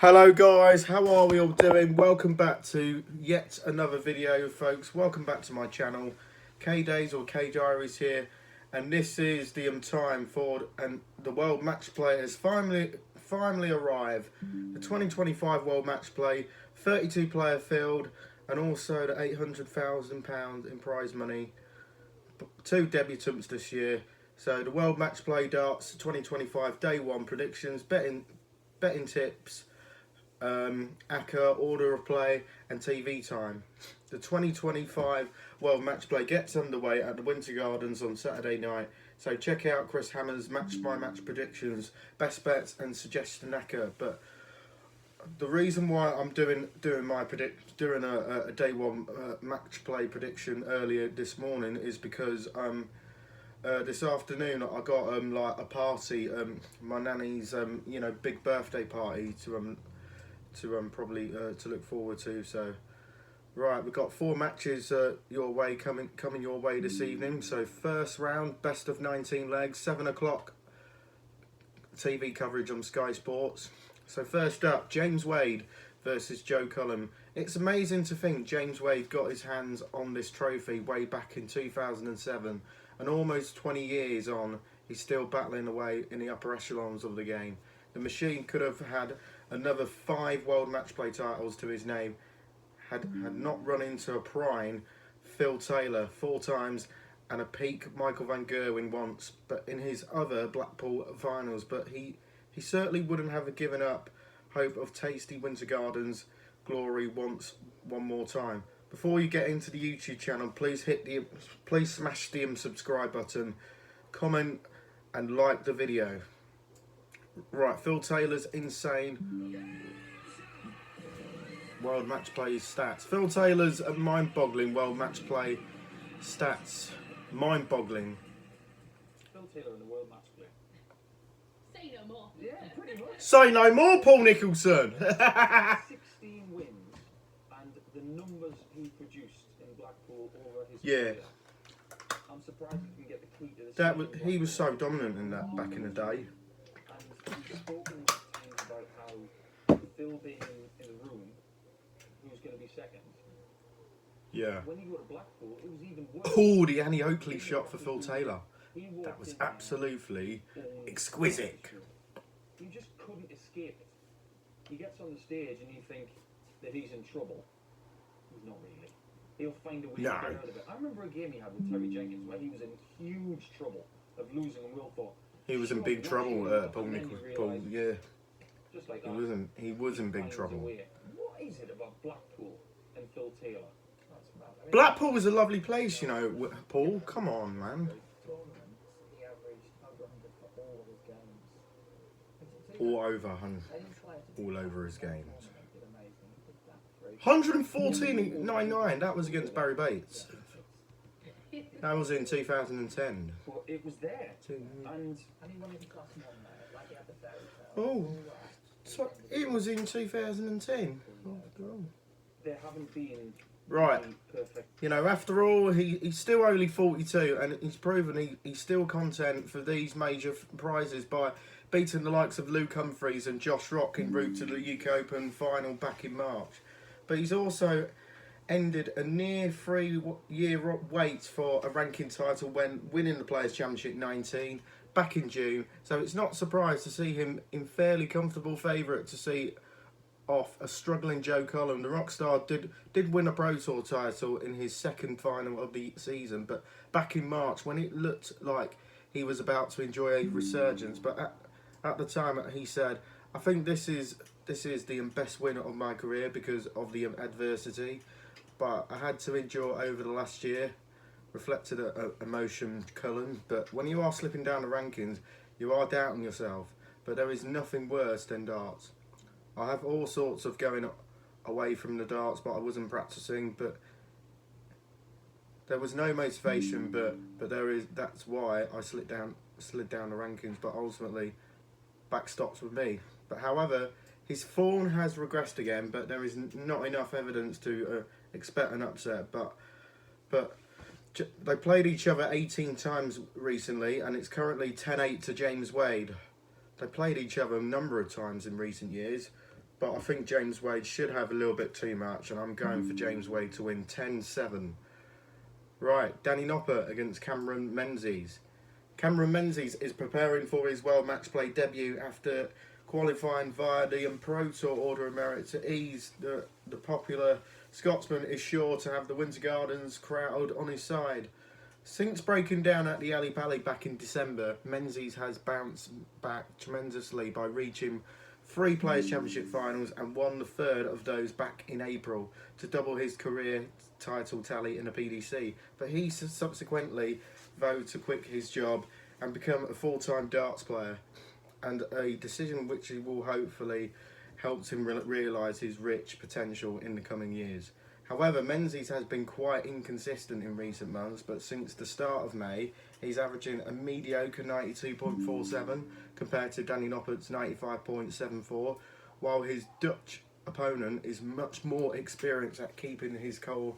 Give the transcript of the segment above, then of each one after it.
Hello guys, how are we all doing? Welcome back to yet another video, folks. Welcome back to my channel. K-Days or K-Diaries here, and this is the time for the World Matchplay has finally arrived. The 2025 World Matchplay, 32 player field, and also the £800,000 in prize money. 2 debutants this year. So the World Matchplay Darts 2025 Day 1 predictions, betting tips, ACCA, order of play and TV time. The 2025 World Matchplay gets underway at the Winter Gardens on Saturday night, so check out Chris Hammer's match by match predictions, best bets and suggested ACCA. But the reason why I'm doing a day one match play prediction earlier this morning is because this afternoon I got like a party, my nanny's big birthday party to probably to look forward to. So right, we've got 4 matches coming your way this evening. So first round, best of 19 legs, 7 o'clock TV coverage on Sky Sports. So first up, James Wade versus Joe Cullen. It's amazing to think James Wade got his hands on this trophy way back in 2007, and almost 20 years on, he's still battling away in the upper echelons of the game. The machine could have had another 5 World Matchplay titles to his name had not run into a prime Phil Taylor 4 times and a peak Michael van Gerwen once, but in his other Blackpool finals. But he certainly wouldn't have given up hope of tasty Winter Gardens glory one more time. Before you get into the YouTube channel, please smash the subscribe button, comment and like the video. Right, Phil Taylor's insane World Matchplay stats. Phil Taylor's a mind-boggling World Matchplay stats. Mind-boggling. Phil Taylor in the World Matchplay. Say no more. Yeah, pretty much. Say no more, Paul Nicholson. 16 wins, and the numbers he produced in Blackpool over his career. I'm surprised he can get the key to this. He was so dominant in that back in the day. And we've spoken times about how Phil being in the room, who's going to be second. Yeah. When you go to Blackpool, it was even worse. Oh, the Annie Oakley shot for Phil Taylor. That was absolutely exquisite. You just couldn't escape it. He gets on the stage and you think that he's in trouble. He's not really. He'll find a way to get out of it. I remember a game he had with Terry Jenkins where he was in huge trouble of losing, and Will thought he was in big trouble, Paul Nicholson. Yeah. Just like He was in big trouble. What is it about Blackpool and Phil Taylor? Blackpool was a lovely place, you know, Paul. Come on, man. All over his games. 114.99. That was against Barry Bates. That was in 2010. But it was there. And oh, so it was in 2010. there haven't been right. Perfect. You know, after all, he's still only 42, and he's proven he's still content for these major prizes by beating the likes of Luke Humphreys and Josh Rock en route to the UK Open final back in March. But he's also ended a near 3-year wait for a ranking title when winning the Players' Championship 19 back in June. So it's not surprised to see him in fairly comfortable favourite to see off a struggling Joe Cullen. The Rockstar did win a Pro Tour title in his second final of the season, but back in March when it looked like he was about to enjoy a resurgence. But at the time he said, "I think this is the best win of my career because of the adversity, but I had to endure over the last year." Reflected emotion, Cullen. But when you are slipping down the rankings, you are doubting yourself. But there is nothing worse than darts. I have all sorts of going away from the darts, but I wasn't practicing. But there was no motivation. But there is. That's why I slid down the rankings. But ultimately, back stops with me. But however, his form has regressed again. But there is not enough evidence to expect an upset. But they played each other 18 times recently, and it's currently 10-8 to James Wade. They played each other a number of times in recent years, but I think James Wade should have a little bit too much, and I'm going for James Wade to win 10-7. Right, Danny Noppert against Cameron Menzies. Cameron Menzies is preparing for his World Matchplay debut after qualifying via the Pro Tour Order of Merit to ease the popular Scotsman is sure to have the Winter Gardens crowd on his side. Since breaking down at the Ali Pali back in December, Menzies has bounced back tremendously by reaching 3 Players' Championship finals and won the third of those back in April to double his career title tally in the PDC. But he subsequently vowed to quit his job and become a full-time darts player, and a decision which will hopefully help him realise his rich potential in the coming years. However, Menzies has been quite inconsistent in recent months, but since the start of May, he's averaging a mediocre 92.47 compared to Danny Noppert's 95.74, while his Dutch opponent is much more experienced at keeping his cool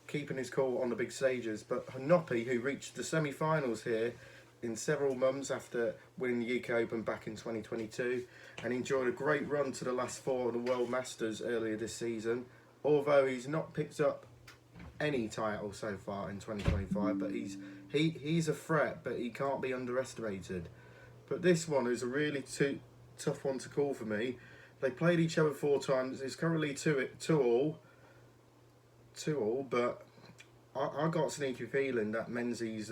on the big stages. But Noppy, who reached the semi-finals here in several months after winning the UK Open back in 2022, and enjoyed a great run to the last 4 of the World Masters earlier this season, although he's not picked up any title so far in 2025, but he's a threat, but he can't be underestimated. But this one is a really tough one to call for me. They played each other 4 times. It's currently 2-all, but I got a sneaky feeling that Menzies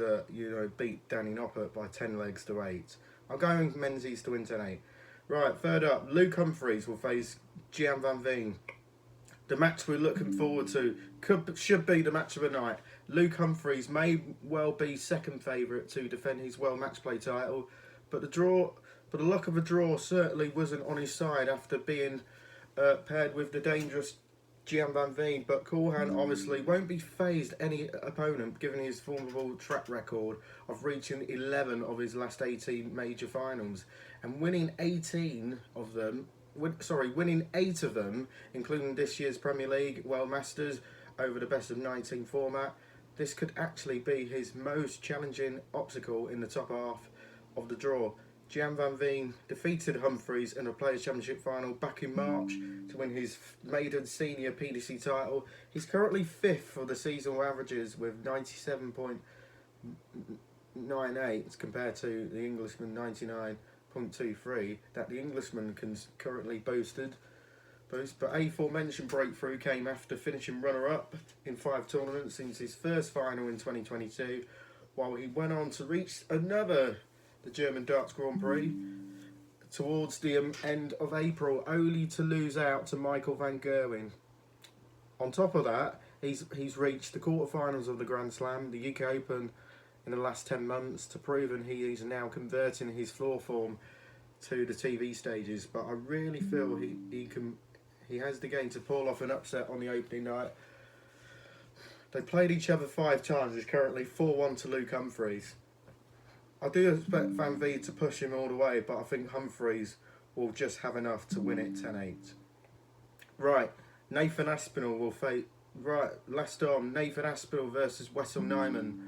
beat Danny Noppert by 10 legs to 8. I'm going Menzies to win 10-8. Right, third up, Luke Humphries will face Gian Van Veen. The match we're looking forward to should be the match of the night. Luke Humphries may well be second favourite to defend his World Matchplay title, but the luck of a draw certainly wasn't on his side after being paired with the dangerous Gian Van Veen. But Coolhan obviously won't be phased any opponent given his formidable track record of reaching 11 of his last 18 major finals and winning 18 of them. Winning 8 of them, including this year's Premier League, World Masters, over the best of 19 format. This could actually be his most challenging obstacle in the top half of the draw. Gian Van Veen defeated Humphries in a Players' Championship final back in March to win his maiden senior PDC title. He's currently 5th for the seasonal averages with 97.98 compared to the Englishman 99.23 that the Englishman can currently boast. But aforementioned breakthrough came after finishing runner-up in 5 tournaments since his first final in 2022, while he went on to reach the German Darts Grand Prix towards the end of April, only to lose out to Michael van Gerwen. On top of that, he's reached the quarterfinals of the Grand Slam, the UK Open, in the last 10 months to prove he is now converting his floor form to the TV stages. But I really feel he has the game to pull off an upset on the opening night. They played each other 5 times. It's currently 4-1 to Luke Humphries. I do expect Van Veen to push him all the way, but I think Humphries will just have enough to win it 10-8. Right, Nathan Aspinall will face... Right, last on, Nathan Aspinall versus Wessel Nyman.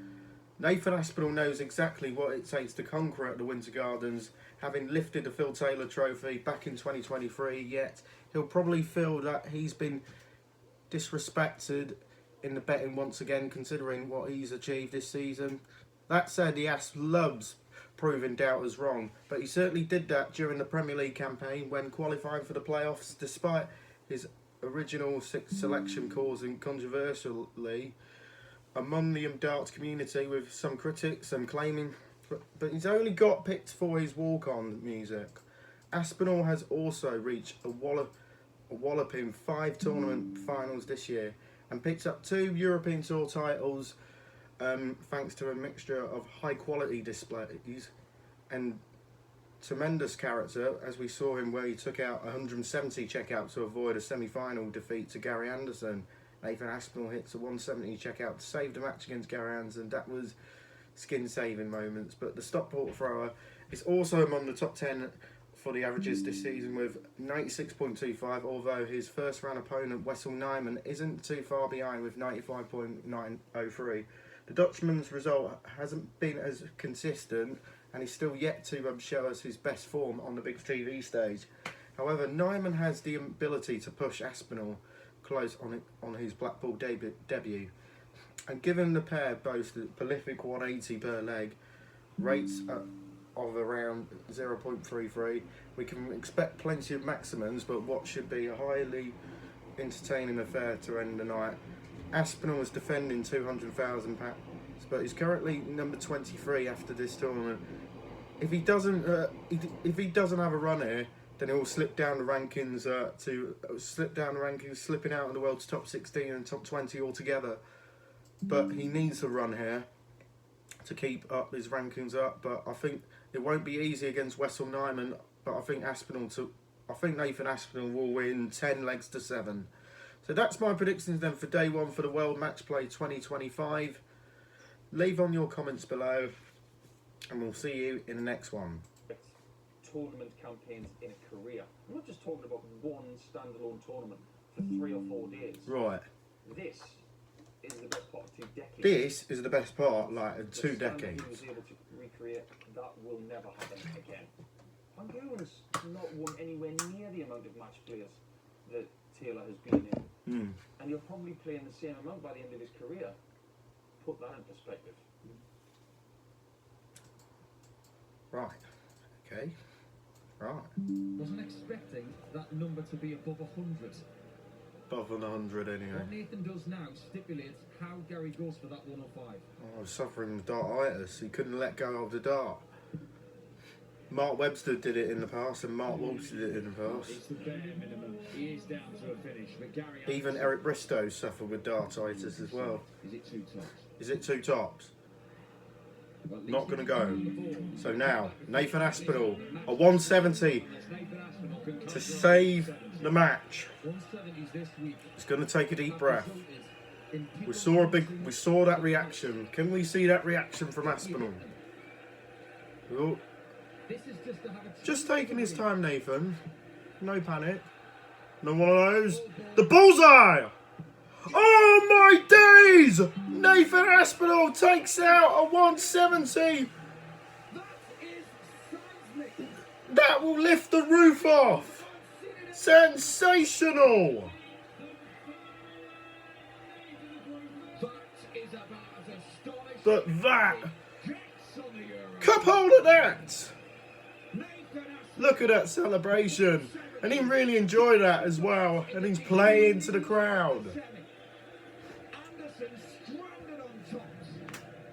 Nathan Aspinall knows exactly what it takes to conquer at the Winter Gardens, having lifted the Phil Taylor Trophy back in 2023, yet he'll probably feel that he's been disrespected in the betting once again, considering what he's achieved this season. That said, the Asp loves proving doubters wrong, but he certainly did that during the Premier League campaign when qualifying for the playoffs, despite his original 6th selection causing controversially among the darts community, with some critics, some claiming, but he's only got picked for his walk-on music. Aspinall has also reached a walloping 5 tournament finals this year and picked up 2 European Tour titles thanks to a mixture of high-quality displays and tremendous character, as we saw him where he took out 170 checkouts to avoid a semi-final defeat to Gary Anderson. Nathan Aspinall hits a 170 checkout to save the match against Gary Anderson. That was skin-saving moments. But the Stockport thrower is also among the top 10 for the averages this season with 96.25, although his first-round opponent, Wessel Nyman, isn't too far behind with 95.903. The Dutchman's result hasn't been as consistent, and he's still yet to show us his best form on the big TV stage. However, Nyman has the ability to push Aspinall close on his Blackpool debut. And given the pair boast a prolific 180 per leg, rates of around 0.33, we can expect plenty of maximums, but what should be a highly entertaining affair to end the night. Aspinall is defending £200,000, but he's currently number 23 after this tournament. If he doesn't have a run here, then he will slip down the rankings slipping out of the world's top 16 and top 20 altogether. But he needs a run here to keep up his rankings up. But I think it won't be easy against Wessel Nyman. But I think Nathan Aspinall will win 10 legs to 7. So that's my predictions then for day one for the World Matchplay 2025. Leave on your comments below, and we'll see you in the next one. Tournament campaigns in a career. I'm not just talking about one standalone tournament for 3 or 4 days. Right. This is the best part of 2 decades. This is the best part, like, of 2 The standard decades. he was able to recreate, that will never happen again. Van Geeuwen's not won anywhere near the amount of match players that Taylor has been in. And he'll probably play in the same amount by the end of his career. Put that in perspective. Right. Okay. Right. Wasn't expecting that number to be above 100. Above 100 anyway. What Nathan does now stipulates how Gary goes for that 105. Oh, I was suffering with dartitis. He couldn't let go of the dart. Mark Webster did it in the past, and Mark Walsh did it in the past. It's the bare minimum. He is down to a finish, but Gary... Even Eric Bristow suffered with dartitis as well. Is it 2 tops? Is it 2 tops? Not going to go. So now, Nathan Aspinall, a 170 to save the match. He's going to take a deep breath. We saw that reaction. Can we see that reaction from Aspinall? Oh. Just taking his time, Nathan. No panic. No one of those. The bullseye! Oh my days! Nathan Aspinall takes out a 170. That will lift the roof off. Sensational. But that, cup hold at that. Look at that celebration. And he really enjoyed that as well. And he's playing to the crowd.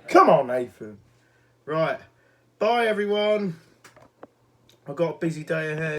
Come on, Nathan. Right. Bye, everyone. I've got a busy day ahead.